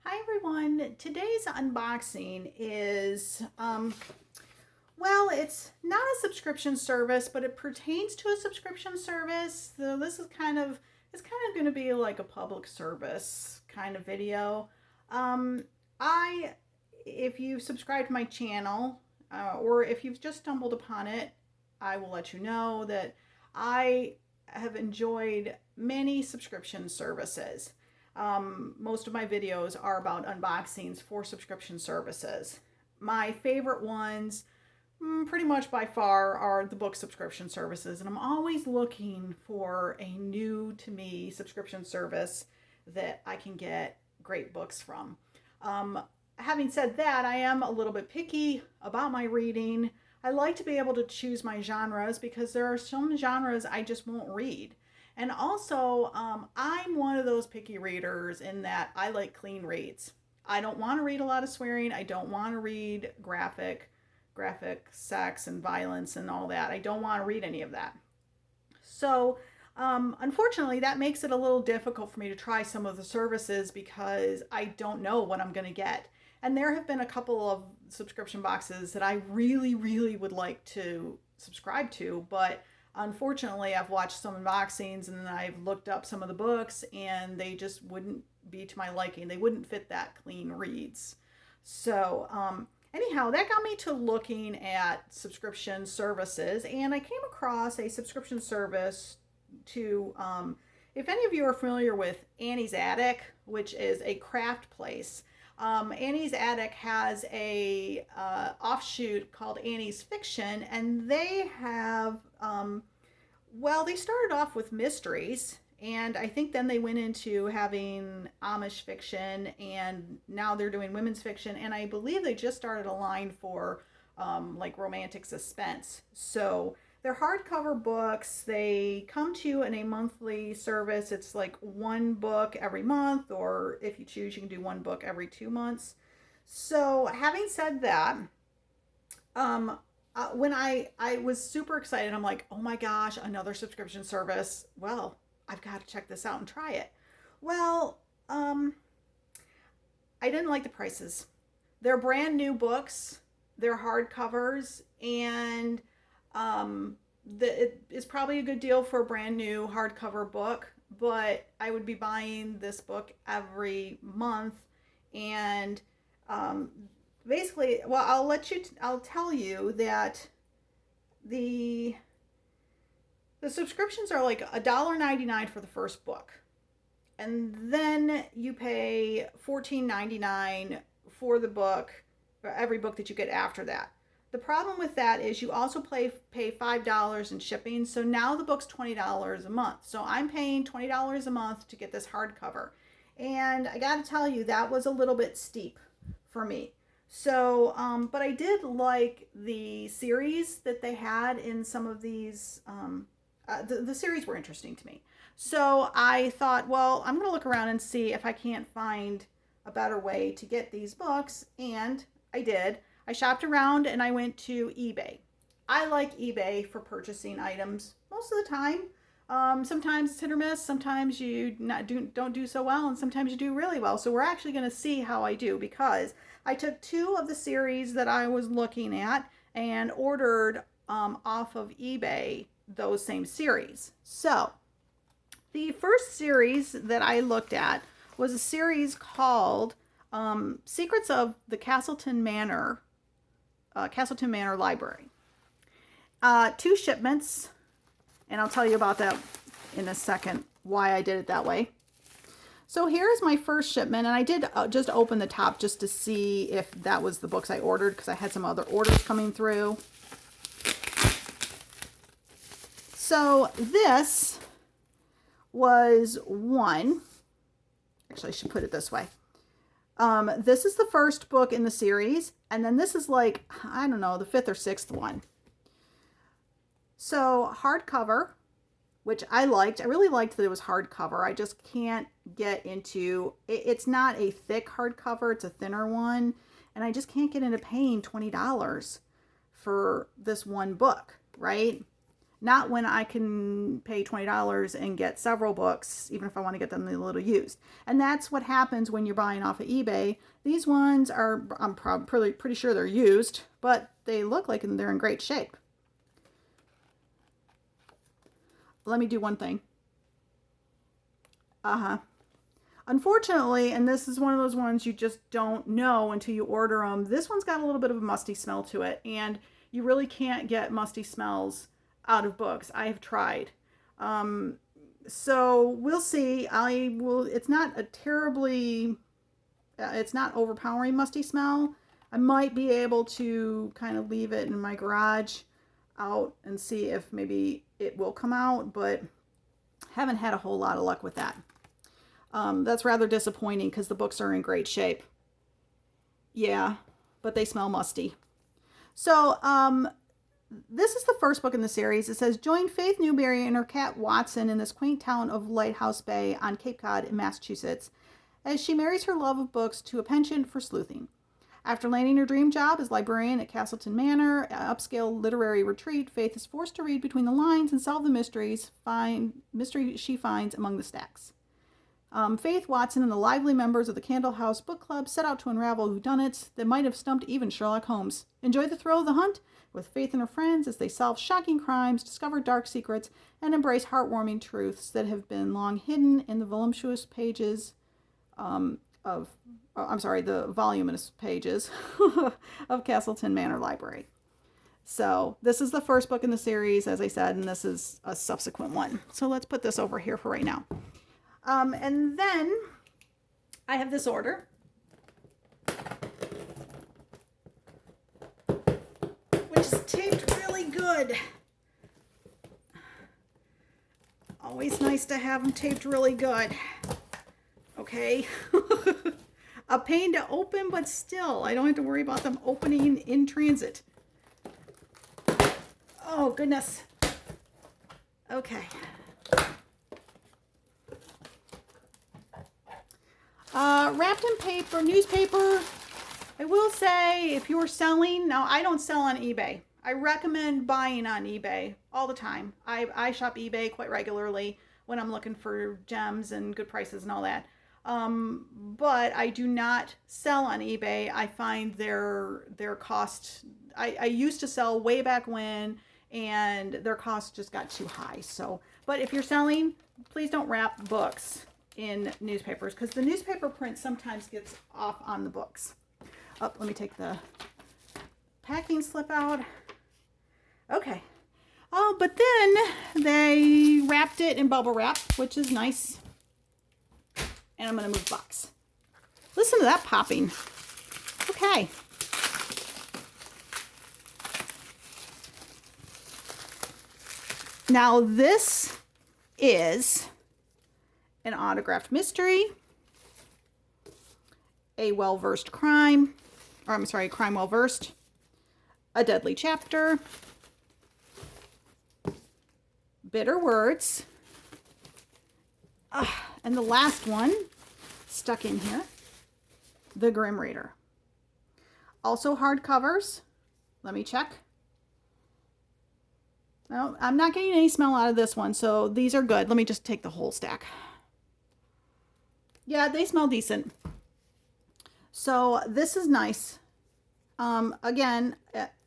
Hi everyone. Today's unboxing is, well, it's not a subscription service, but it pertains to a subscription service. So this is it's kind of going to be like a public service kind of video. Um, I, if you subscribe to my channel, or if you've just stumbled upon it, I will let you know that I have enjoyed many subscription services. Most of my videos are about unboxings for subscription services. My favorite ones, pretty much by far, are the book subscription services, and I'm always looking for a new to me subscription service that I can get great books from. Um, Having said that, I am a little bit picky about my reading. I like to be able to choose my genres because there are some genres I just won't read. And also, I'm one of those picky readers in that I like clean reads. I don't want to read a lot of swearing. I don't want to read graphic sex and violence and all that. I don't want to read any of that. So, unfortunately, that makes it a little difficult for me to try some of the services because I don't know what I'm going to get. And there have been a couple of subscription boxes that I really, really would like to subscribe to, but unfortunately, I've watched some unboxings and then I've looked up some of the books and they just wouldn't be to my liking. They wouldn't fit that clean reads. So, anyhow, that got me to looking at subscription services, and I came across a subscription service to, if any of you are familiar with Annie's Attic, which is a craft place. Annie's Attic has a offshoot called Annie's Fiction, and they have, well, they started off with mysteries, and I think then they went into having Amish fiction, and now they're doing women's fiction, and I believe they just started a line for like romantic suspense. So they're hardcover books. They come to you in a monthly service. It's like one book every month, or if you choose, you can do one book every 2 months. So, having said that, when I was super excited, I'm like, oh my gosh, another subscription service. Well, I've got to check this out and try it. Well, I didn't like the prices. They're brand new books. They're hardcovers, and it's probably a good deal for a brand new hardcover book, but I would be buying this book every month, and um, basically, well, I'll tell you that the the subscriptions are like $1.99 for the first book, and then you pay $14.99 for the book, for every book that you get after that. The problem with that is you also pay $5 in shipping. So now the book's $20 a month. So I'm paying $20 a month to get this hardcover. And I got to tell you, that was a little bit steep for me. So, but I did like the series that they had in some of these. The series were interesting to me. So I thought, well, I'm going to look around and see if I can't find a better way to get these books. And I did. I shopped around and I went to eBay. I like eBay for purchasing items most of the time. Sometimes it's hit or miss. Sometimes you don't do so well, and sometimes you do really well. So we're actually going to see how I do, because I took two of the series that I was looking at and ordered off of eBay those same series. So the first series that I looked at was a series called Secrets of the Castleton Manor, Castleton Manor Library. Two shipments, and I'll tell you about that in a second, why I did it that way. So here's my first shipment, and I did just open the top just to see if that was the books I ordered, because I had some other orders coming through. So this was one. Actually, I should put it this way. This is the first book in the series, and then this is like, I don't know, the fifth or sixth one. So hardcover, which I liked. I really liked that it was hardcover. I just can't get into it. It's not a thick hardcover, it's a thinner one, and I just can't get into paying $20 for this one book, right? not when I can pay $20 and get several books, even if I want to get them a little used. And that's what happens when you're buying off of eBay. These ones are, I'm pretty sure they're used, but they look like they're in great shape. Let me do one thing. Unfortunately, and this is one of those ones you just don't know until you order them, this one's got a little bit of a musty smell to it, and you really can't get musty smells out of books. I have tried. So we'll see. It's not a terribly, it's not overpowering musty smell. I might be able to kind of leave it in my garage out and see if maybe it will come out, but haven't had a whole lot of luck with that. That's rather disappointing because the books are in great shape. Yeah, but they smell musty. So, this is the first book in the series. It says, join Faith Newberry and her cat Watson in this quaint town of Lighthouse Bay on Cape Cod in Massachusetts as she marries her love of books to a penchant for sleuthing. After landing her dream job as librarian at Castleton Manor, an upscale literary retreat, Faith is forced to read between the lines and solve the mysteries she finds among the stacks. Faith, Watson, and the lively members of the Candle House Book Club set out to unravel whodunits that might have stumped even Sherlock Holmes. Enjoy the thrill of the hunt with Faith and her friends as they solve shocking crimes, discover dark secrets, and embrace heartwarming truths that have been long hidden in the voluminous pages the voluminous pages of Castleton Manor Library. So this is the first book in the series, as I said, and this is a subsequent one. So let's put this over here for right now. And then I have this order. Which is taped really good. Always nice to have them taped really good. Okay. A pain to open, but still, I don't have to worry about them opening in transit. Oh, goodness. Okay. Wrapped in paper, newspaper. I will say, if you're selling, now I don't sell on eBay. I recommend buying on eBay all the time. I shop eBay quite regularly when I'm looking for gems and good prices and all that. But I do not sell on eBay. I find their cost, I used to sell way back when, and their cost just got too high. So, but if you're selling, please don't wrap books in newspapers because the newspaper print sometimes gets off on the books. Oh, let me take the packing slip out. Okay. Oh, but then they wrapped it in bubble wrap, which is nice. And I'm going to move the box. Listen to that popping. Okay. Now this is an autographed mystery, a well-versed crime, or I'm sorry, crime well-versed, a deadly chapter, bitter words, and the last one stuck in here, the Grim Reader. Also hardcovers. Let me check. No, I'm not getting any smell out of this one, so these are good. Let me just take the whole stack. Yeah, they smell decent. So this is nice. Again,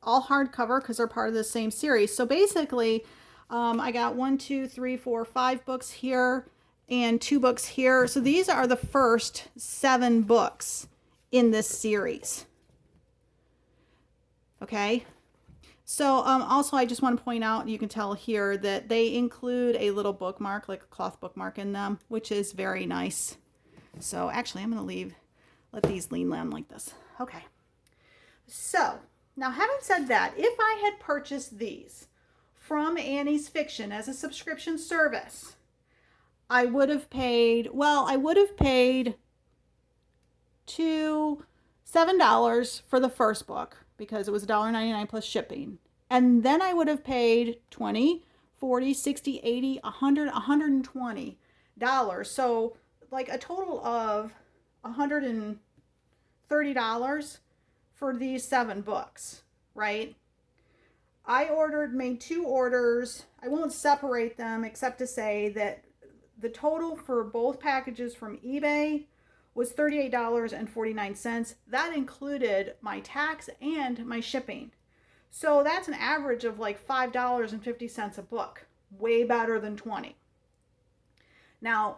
all hardcover because they're part of the same series. So basically, I got 1, 2, 3, 4, 5 books here and 2 books here. So these are the first 7 books in this series. Okay. So also I just want to point out, you can tell here that they include a little bookmark, like a cloth bookmark in them, which is very nice. So actually I'm going to let these lean land like this. Okay. So now having said that, if I had purchased these from Annie's Fiction as a subscription service, I would have paid $7 for the first book because it was $1.99 plus shipping. And then I would have paid $20, $40, $60, $80, $100, $120. So like a total of $130 for these 7 books, right? made 2 orders. I won't separate them except to say that the total for both packages from eBay was $38.49. That included my tax and my shipping. So that's an average of like $5.50 a book. Way better than 20. Now,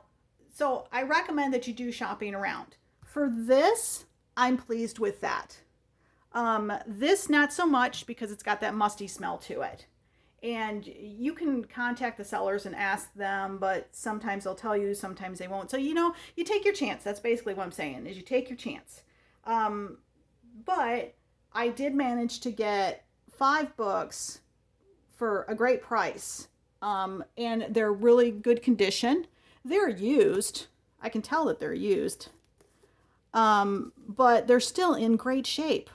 so I recommend that you do shopping around. For this, I'm pleased with that. This not so much because it's got that musty smell to it. And you can contact the sellers and ask them, but sometimes they'll tell you, sometimes they won't. So, you take your chance. That's basically what I'm saying, is you take your chance. But I did manage to get 5 books for a great price. And they're really good condition. They're used. I can tell that they're used. But they're still in great shape.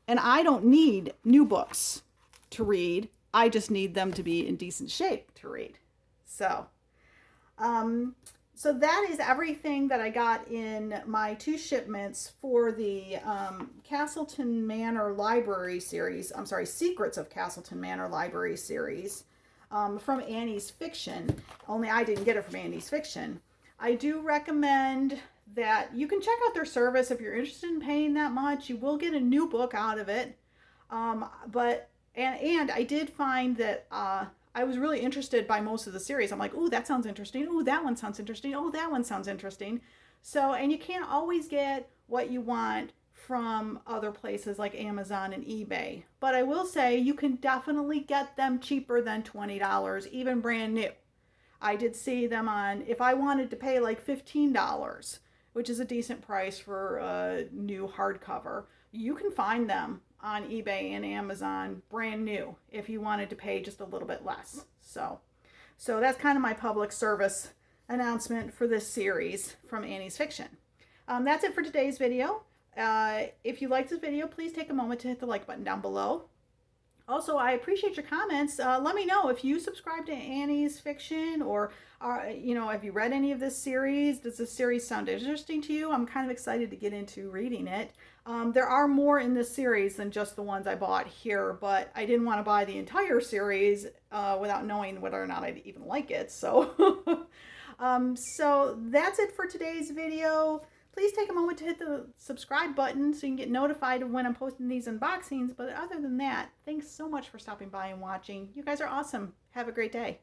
And I don't need new books to read. I just need them to be in decent shape to read. So that is everything that I got in my 2 shipments for the Castleton Manor Library series. I'm sorry, Secrets of Castleton Manor Library series from Annie's Fiction. Only I didn't get it from Annie's Fiction. I do recommend that you can check out their service if you're interested in paying that much. You will get a new book out of it. And I did find that I was really interested by most of the series. I'm like, ooh, that sounds interesting. Ooh, that one sounds interesting. Oh, that one sounds interesting. So, and you can't always get what you want from other places like Amazon and eBay. But I will say you can definitely get them cheaper than $20, even brand new. I did see them on, if I wanted to pay like $15, which is a decent price for a new hardcover, you can find them on eBay and Amazon brand new if you wanted to pay just a little bit less. So that's kind of my public service announcement for this series from Annie's Fiction. That's it for today's video. If you liked this video, please take a moment to hit the like button down below. Also, I appreciate your comments. Let me know if you subscribe to Annie's Fiction, or have you read any of this series? Does this series sound interesting to you? I'm kind of excited to get into reading it. There are more in this series than just the ones I bought here, but I didn't want to buy the entire series without knowing whether or not I'd even like it. So, so that's it for today's video. Please take a moment to hit the subscribe button so you can get notified of when I'm posting these unboxings. But other than that, thanks so much for stopping by and watching. You guys are awesome. Have a great day.